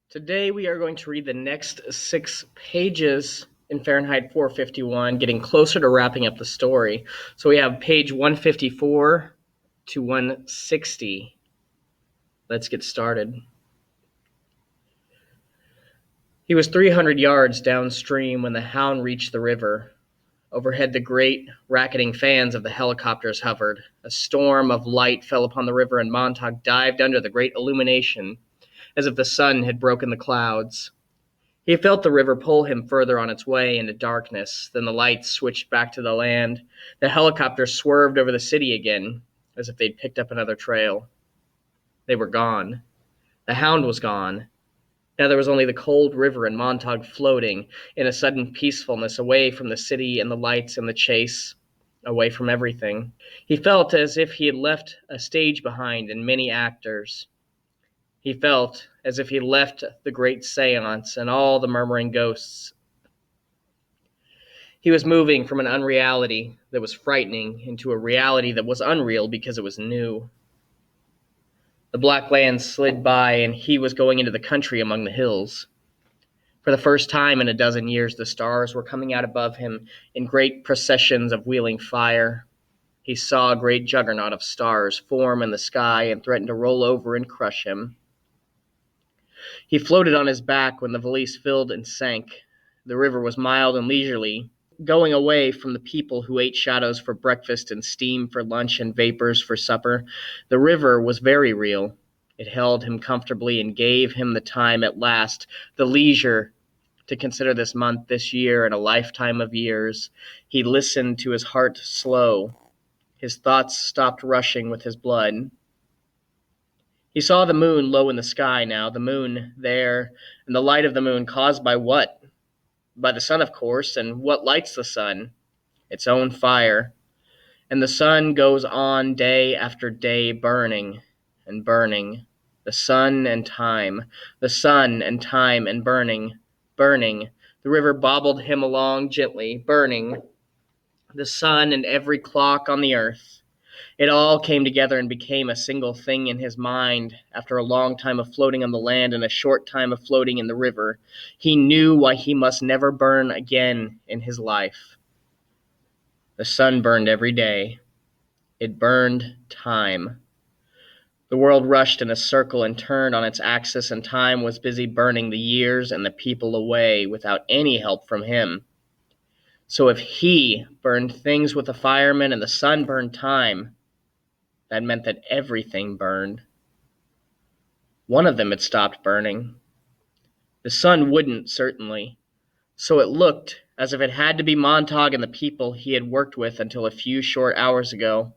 Today we are going to read the next 6 pages in Fahrenheit 451, getting closer to wrapping up the story. So we have page 154 to 160. Let's get started. He was 300 yards downstream when the Hound reached the river. Overhead, the great, racketing fans of the helicopters hovered. A storm of light fell upon the river, and Montauk dived under the great illumination, as if the sun had broken the clouds. He felt the river pull him further on its way into darkness. Then the lights switched back to the land. The helicopters swerved over the city again, as if they'd picked up another trail. They were gone. The Hound was gone. Now there was only the cold river and Montauk floating in a sudden peacefulness, away from the city and the lights and the chase, away from everything. He felt as if he had left a stage behind and many actors. He felt as if he left the great seance and all the murmuring ghosts. He was moving from an unreality that was frightening into a reality that was unreal because it was new. The black land slid by, and he was going into the country among the hills. For the first time in a dozen years, the stars were coming out above him in great processions of wheeling fire. He saw a great juggernaut of stars form in the sky and threaten to roll over and crush him. He floated on his back when the valise filled and sank. The river was mild and leisurely, going away from the people who ate shadows for breakfast and steam for lunch and vapors for supper. The river was very real. It held him comfortably and gave him the time at last, the leisure to consider this month, this year, and a lifetime of years. He listened to his heart slow. His thoughts stopped rushing with his blood. He saw the moon low in the sky now, the moon there, and the light of the moon caused by what? By the sun, of course, and what lights the sun? Its own fire. And the sun goes on day after day, burning and burning. The sun and time, the sun and time and burning, burning. The river bobbled him along gently, burning. The sun and every clock on the earth. It all came together and became a single thing in his mind after a long time of floating on the land and a short time of floating in the river. He knew why he must never burn again in his life. The sun burned every day. It burned time. The world rushed in a circle and turned on its axis, and time was busy burning the years and the people away without any help from him. So if he burned things with the firemen and the sun burned time, that meant that everything burned. One of them had stopped burning. The sun wouldn't, certainly. So it looked as if it had to be Montauk and the people he had worked with until a few short hours ago.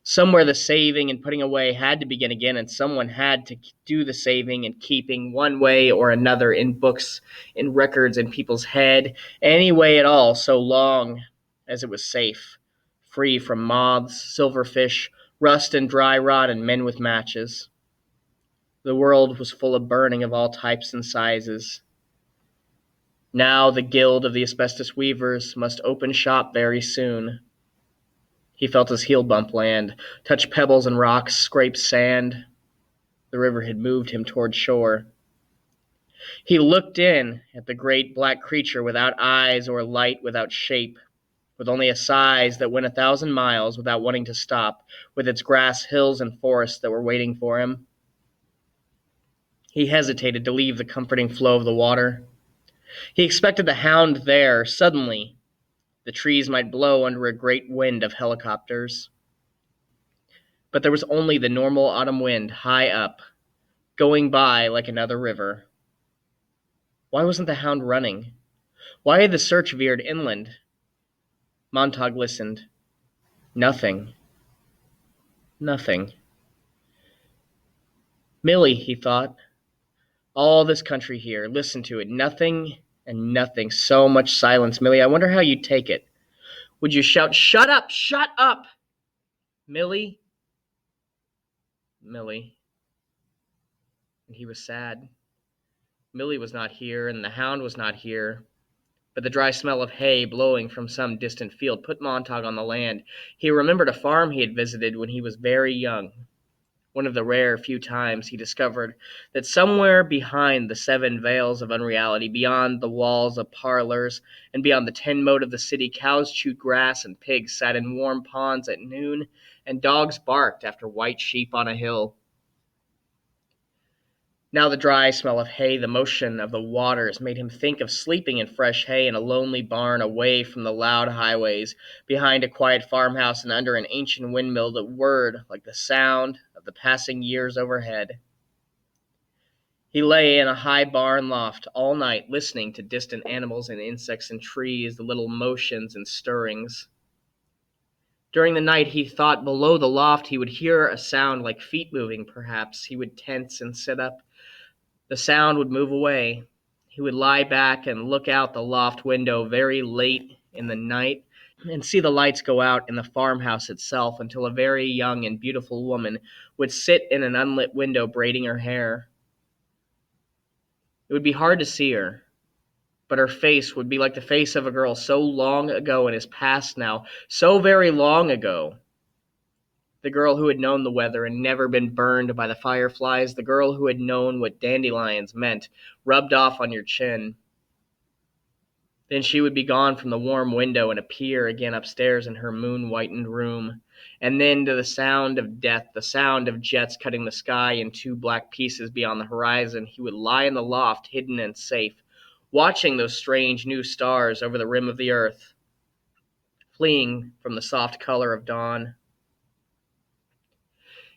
Somewhere the saving and putting away had to begin again, and someone had to do the saving and keeping one way or another, in books, in records, in people's head, any way at all, so long as it was safe, free from moths, silverfish, rust and dry rot, and men with matches. The world was full of burning of all types and sizes. Now the guild of the asbestos weavers must open shop very soon. He felt his heel bump land, touch pebbles and rocks, scrape sand. The river had moved him toward shore. He looked in at the great black creature without eyes or light, without shape, with only a size that went 1,000 miles without wanting to stop, with its grass hills and forests that were waiting for him. He hesitated to leave the comforting flow of the water. He expected the Hound there. Suddenly, the trees might blow under a great wind of helicopters. But there was only the normal autumn wind, high up, going by like another river. Why wasn't the Hound running? Why had the search veered inland? Montauk listened. Nothing. Nothing. Millie, he thought. All this country here. Listen to it. Nothing and nothing. So much silence. Millie, I wonder how you'd take it. Would you shout, "Shut up! Shut up!" Millie? Millie. And he was sad. Millie was not here, and the Hound was not here. But the dry smell of hay blowing from some distant field put Montauk on the land. He remembered a farm he had visited when he was very young. one of the rare few times he discovered that somewhere behind the 7 veils of unreality, beyond the walls of parlors, and beyond the 10 moat of the city, cows chewed grass and pigs sat in warm ponds at noon, and dogs barked after white sheep on a hill. Now the dry smell of hay, the motion of the waters, made him think of sleeping in fresh hay in a lonely barn away from the loud highways, behind a quiet farmhouse and under an ancient windmill that whirred like the sound of the passing years overhead. He lay in a high barn loft all night, listening to distant animals and insects and trees, the little motions and stirrings. During the night he thought below the loft he would hear a sound like feet moving, perhaps. He would tense and sit up. The sound would move away. He would lie back and look out the loft window very late in the night and see the lights go out in the farmhouse itself until a very young and beautiful woman would sit in an unlit window braiding her hair. It would be hard to see her, but her face would be like the face of a girl so long ago and is past now, so very long ago. The girl who had known the weather and never been burned by the fireflies, the girl who had known what dandelions meant, rubbed off on your chin. Then she would be gone from the warm window and appear again upstairs in her moon-whitened room. And then to the sound of death, the sound of jets cutting the sky in 2 black pieces beyond the horizon, he would lie in the loft, hidden and safe, watching those strange new stars over the rim of the earth, fleeing from the soft color of dawn.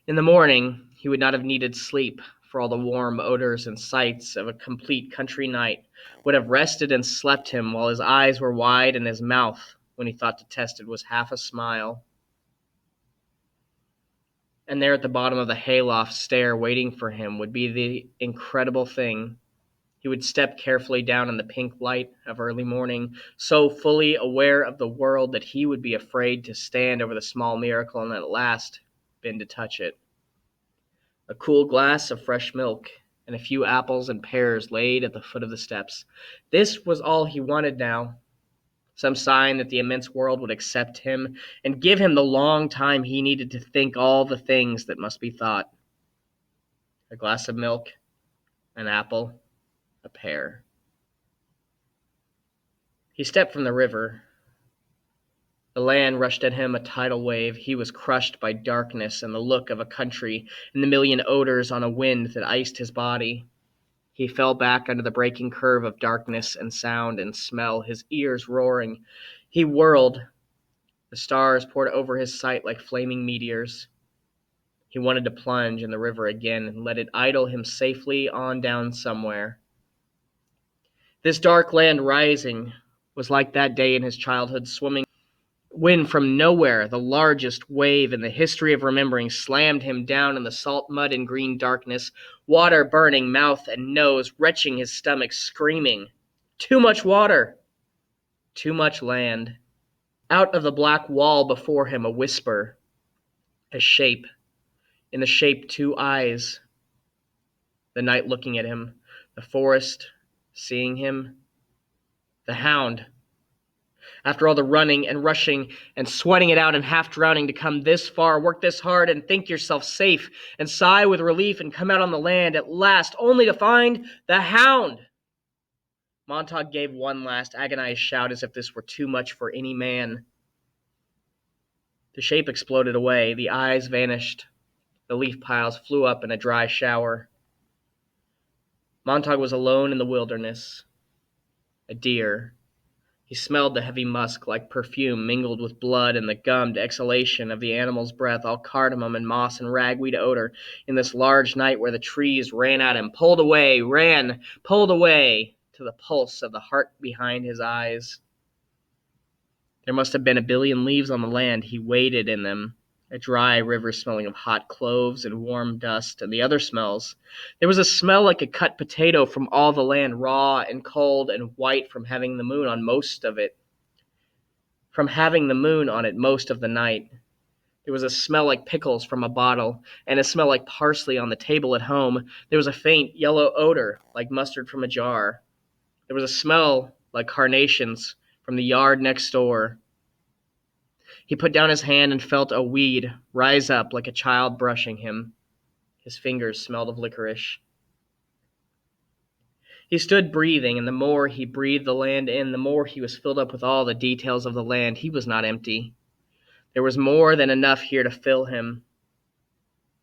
In the morning, he would not have needed sleep, for all the warm odors and sights of a complete country night would have rested and slept him while his eyes were wide and his mouth, when he thought to test it, was half a smile. And there at the bottom of the hayloft stair waiting for him would be the incredible thing. He would step carefully down in the pink light of early morning, so fully aware of the world that he would be afraid to stand over the small miracle and at last bend to touch it. A cool glass of fresh milk, and a few apples and pears laid at the foot of the steps. This was all he wanted now. Some sign that the immense world would accept him and give him the long time he needed to think all the things that must be thought. A glass of milk, an apple, a pear. He stepped from the river. The land rushed at him a tidal wave. He was crushed by darkness and the look of a country and the million odors on a wind that iced his body. He fell back under the breaking curve of darkness and sound and smell, his ears roaring. He whirled. The stars poured over his sight like flaming meteors. He wanted to plunge in the river again and let it idle him safely on down somewhere. This dark land rising was like that day in his childhood, swimming when from nowhere the largest wave in the history of remembering slammed him down in the salt mud and green darkness, water burning mouth and nose, retching his stomach, screaming, "Too much water! Too much land!" Out of the black wall before him a whisper, a shape, in the shape 2 eyes, the night looking at him, the forest seeing him, the hound. After all the running and rushing and sweating it out and half drowning to come this far, work this hard and think yourself safe and sigh with relief and come out on the land at last, only to find the hound. Montauk gave one last agonized shout as if this were too much for any man. The shape exploded away, the eyes vanished, the leaf piles flew up in a dry shower. Montauk was alone in the wilderness. A deer. He smelled the heavy musk like perfume mingled with blood and the gummed exhalation of the animal's breath, all cardamom and moss and ragweed odor, in this large night where the trees ran at him, pulled away to the pulse of the heart behind his eyes. There must have been a billion leaves on the land. He waded in them, a dry river smelling of hot cloves and warm dust, and the other smells. There was a smell like a cut potato from all the land, raw and cold and white from having the moon on most of it. From having the moon on it most of the night. There was a smell like pickles from a bottle, and a smell like parsley on the table at home. There was a faint yellow odor like mustard from a jar. There was a smell like carnations from the yard next door. He put down his hand and felt a weed rise up like a child brushing him. His fingers smelled of licorice. He stood breathing, and the more he breathed the land in, the more he was filled up with all the details of the land. He was not empty. There was more than enough here to fill him.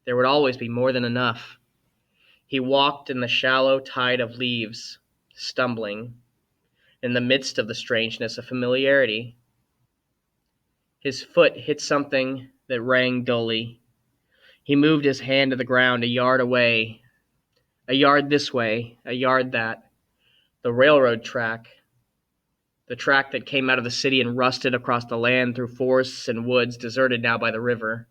There would always be more than enough. He walked in the shallow tide of leaves, stumbling, in the midst of the strangeness of familiarity. His foot hit something that rang dully. He moved his hand to the ground a yard away, a yard this way, a yard that. The railroad track. The track that came out of the city and rusted across the land through forests and woods deserted now by the river.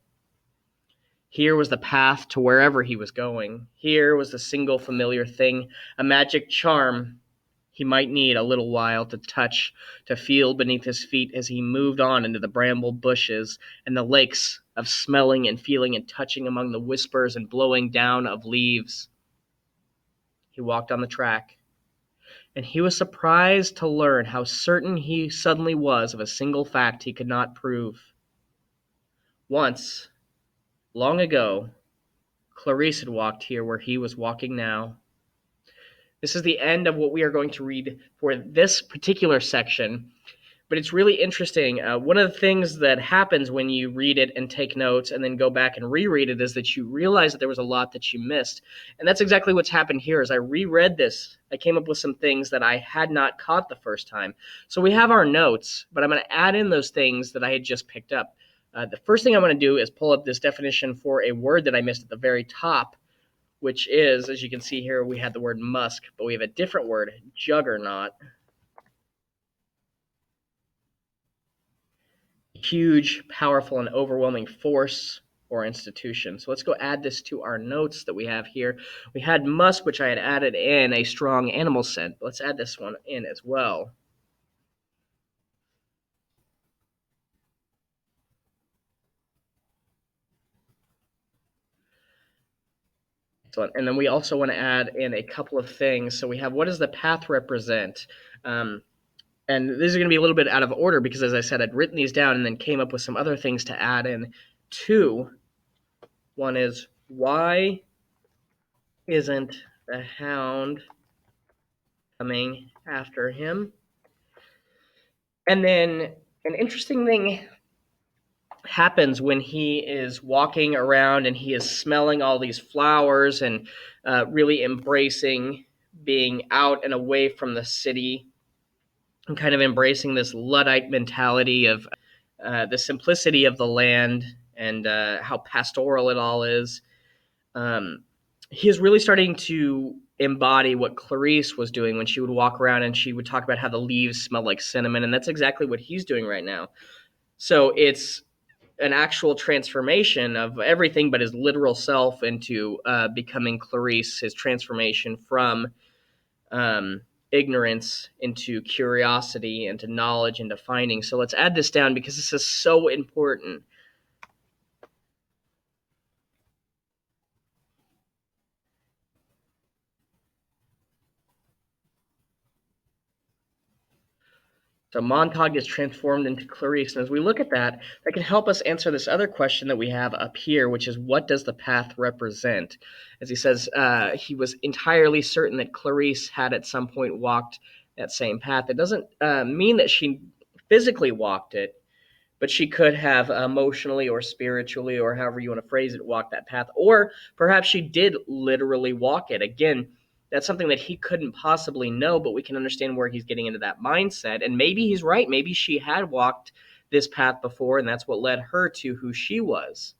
Here was the path to wherever he was going. Here was the single familiar thing, a magic charm he might need a little while to touch, to feel beneath his feet as he moved on into the bramble bushes and the lakes of smelling and feeling and touching among the whispers and blowing down of leaves. He walked on the track, and he was surprised to learn how certain he suddenly was of a single fact he could not prove. Once, long ago, Clarice had walked here where he was walking now. This is the end of what we are going to read for this particular section, but it's really interesting. One of the things that happens when you read it and take notes and then go back and reread it is that you realize that there was a lot that you missed. And that's exactly what's happened here. As I reread this, I came up with some things that I had not caught the first time. So we have our notes, but I'm going to add in those things that I had just picked up. The first thing I'm going to do is pull up this definition for a word that I missed at the very top, which is, as you can see here, we had the word musk, but we have a different word, juggernaut. Huge, powerful, and overwhelming force or institution. So let's go add this to our notes that we have here. We had musk, which I had added in a strong animal scent. Let's add this one in as well. Excellent. And then we also want to add in a couple of things. So we have, what does the path represent? And this is going to be a little bit out of order because, as I said, I'd written these down and then came up with some other things to add in. Two, one is, why isn't the hound coming after him? And then an interesting thing happens when he is walking around and he is smelling all these flowers and really embracing being out and away from the city and kind of embracing this Luddite mentality of the simplicity of the land and how pastoral it all is. He is really starting to embody what Clarice was doing when she would walk around and she would talk about how the leaves smell like cinnamon, and that's exactly what he's doing right now. So it's an actual transformation of everything but his literal self into becoming Clarice, his transformation from ignorance into curiosity, into knowledge, into finding. So let's add this down because this is so important. So Montague is transformed into Clarice. And as we look at that, that can help us answer this other question that we have up here, which is, what does the path represent? As he says, he was entirely certain that Clarice had at some point walked that same path. It doesn't mean that she physically walked it, but she could have emotionally or spiritually, or however you want to phrase it, walked that path. Or perhaps she did literally walk it. Again, that's something that he couldn't possibly know, but we can understand where he's getting into that mindset. And maybe he's right. Maybe she had walked this path before, and that's what led her to who she was.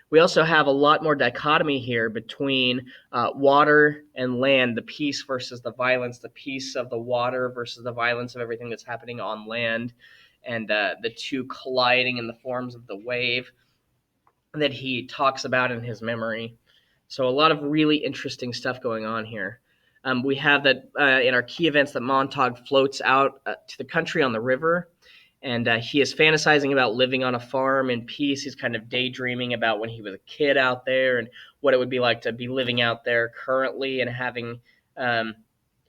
We also have a lot more dichotomy here between water and land, the peace versus the violence, the peace of the water versus the violence of everything that's happening on land, and the two colliding in the forms of the wave that he talks about in his memory. So a lot of really interesting stuff going on here. We have that in our key events that Montague floats out to the country on the river, and he is fantasizing about living on a farm in peace. He's kind of daydreaming about when he was a kid out there and what it would be like to be living out there currently and having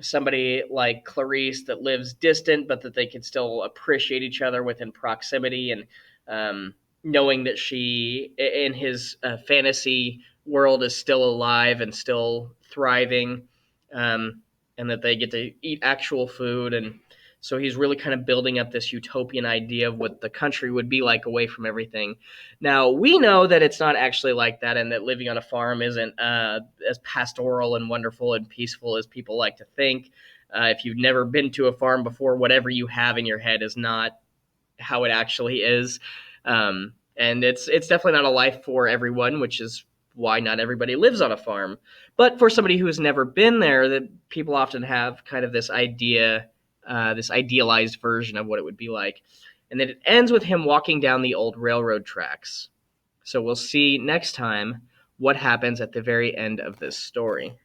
somebody like Clarice that lives distant, but that they can still appreciate each other within proximity, and knowing that she, in his fantasy world is still alive and still thriving, and that they get to eat actual food. And so he's really kind of building up this utopian idea of what the country would be like away from everything. Now, we know that it's not actually like that, and that living on a farm isn't as pastoral and wonderful and peaceful as people like to think. If you've never been to a farm before, whatever you have in your head is not how it actually is. And it's definitely not a life for everyone, which is why not everybody lives on a farm. But for somebody who has never been there, that people often have kind of this idea, this idealized version of what it would be like. And then it ends with him walking down the old railroad tracks. So we'll see next time what happens at the very end of this story.